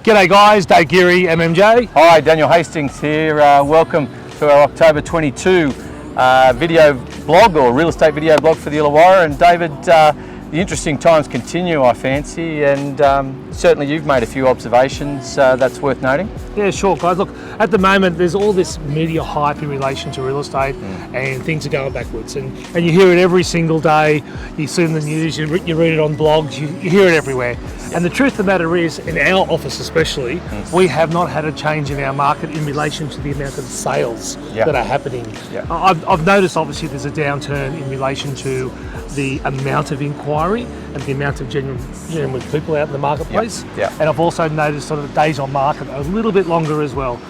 G'day guys, Dave Geary, MMJ. Hi, Daniel Hastings here. Welcome to our October 22 video blog or real estate video blog for the Illawarra. And David, the interesting times continue, I fancy, and certainly you've made a few observations that's worth noting. Yeah, sure guys. Look, at the moment there's all this media hype in relation to real estate and things are going backwards. And you hear it every single day. You see it in the news, you read it on blogs, you hear it everywhere. And the truth of the matter is, in our office especially, we have not had a change in our market in relation to the amount of sales that are happening. I've noticed obviously there's a downturn in relation to the amount of inquiry and the amount of genuine people out in the marketplace. And I've also noticed sort of the days on market a little bit longer as well.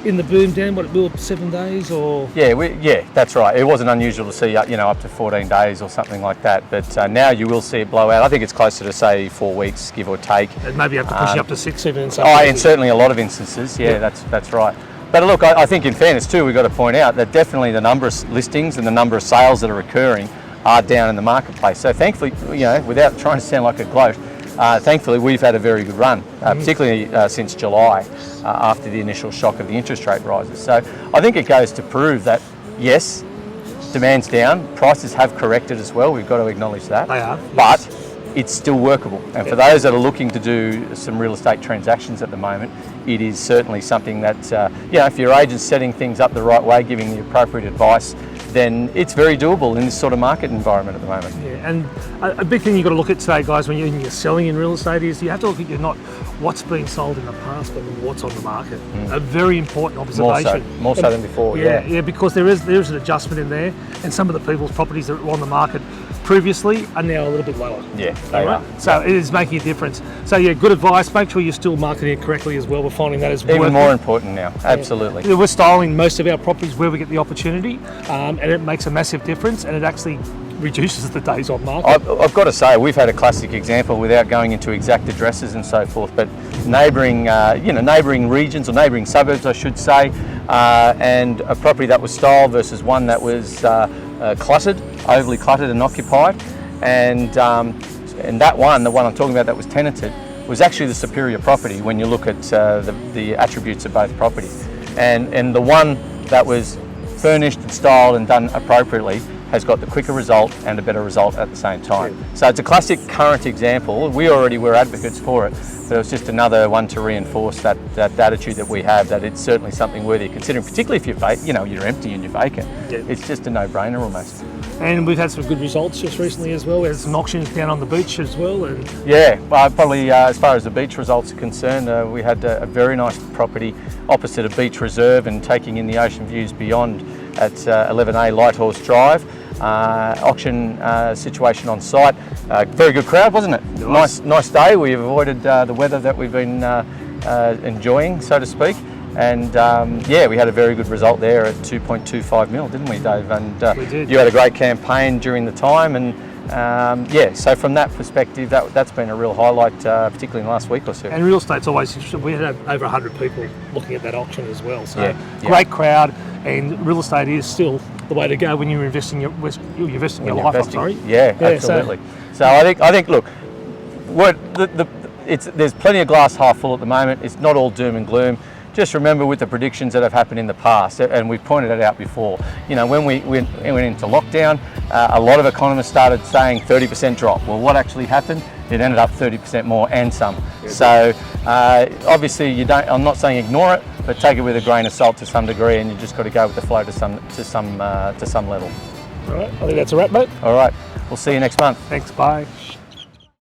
In the boom down, what, it built 7 days or? Yeah, that's right. It wasn't unusual to see up to 14 days or something like that. But now you will see it blow out. I think it's closer to say 4 weeks, give or take. And maybe have to push it up to 6 even in some cases. And certainly a lot of instances. That's right. But look, I think in fairness too, we've got to point out that definitely the number of listings and the number of sales that are occurring are down in the marketplace. So thankfully, without trying to sound like a gloat, thankfully we've had a very good run, particularly since July, after the initial shock of the interest rate rises. So I think it goes to prove that yes, demand's down, prices have corrected as well, we've got to acknowledge that. They are, but it's still workable. And for those that are looking to do some real estate transactions at the moment, it is certainly something that, if your agent's setting things up the right way, giving the appropriate advice, then it's very doable in this sort of market environment at the moment. Yeah, and a big thing you've got to look at today, guys, when you're selling in real estate is you have to look at not what's been sold in the past, but what's on the market. A very important observation. More so than before, Yeah, because there is an adjustment in there, and some of the people's properties that were on the market previously are now a little bit lower. Yeah, they are. So it is making a difference. So yeah, good advice. Make sure you're still marketing it correctly as well. We're finding that is even more important now. Absolutely. We're styling most of our properties where we get the opportunity, and it makes a massive difference, and it actually reduces the days on market. I've got to say, we've had a classic example without going into exact addresses and so forth, but neighbouring regions or neighbouring suburbs, I should say, and a property that was styled versus one that was cluttered, overly cluttered and occupied, and that one, the one I'm talking about that was tenanted, was actually the superior property when you look at the attributes of both properties, and the one that was furnished and styled and done appropriately has got the quicker result and a better result at the same time. So it's a classic current example. We already were advocates for it, but it was just another one to reinforce that attitude that we have, that it's certainly something worthy of considering, particularly if you're empty and you're vacant. It's just a no-brainer almost. And we've had some good results just recently as well. There's some auctions down on the beach as well. And probably as far as the beach results are concerned, we had a very nice property opposite a beach reserve and taking in the ocean views beyond at 11A Lighthorse Drive. Auction situation on site. Very good crowd, wasn't it? Nice day. We've avoided the weather that we've been enjoying, so to speak. And we had a very good result there at 2.25 mil, didn't we, Dave? And we did. You had a great campaign during the time, and so from that perspective, that's been a real highlight, particularly in the last week or so. And real estate's always interesting. We had over 100 people looking at that auction as well. So great crowd, and real estate is still the way to go when you're investing your life. Absolutely. So I think look, there's plenty of glass half full at the moment. It's not all doom and gloom. Just remember, with the predictions that have happened in the past, and we've pointed it out before, when we went into lockdown, a lot of economists started saying 30% drop. Well, what actually happened? It ended up 30% more and some. So obviously, I'm not saying ignore it, but take it with a grain of salt to some degree, and you just got to go with the flow to some level. All right, I think that's a wrap, mate. All right, we'll see you next month. Thanks, bye.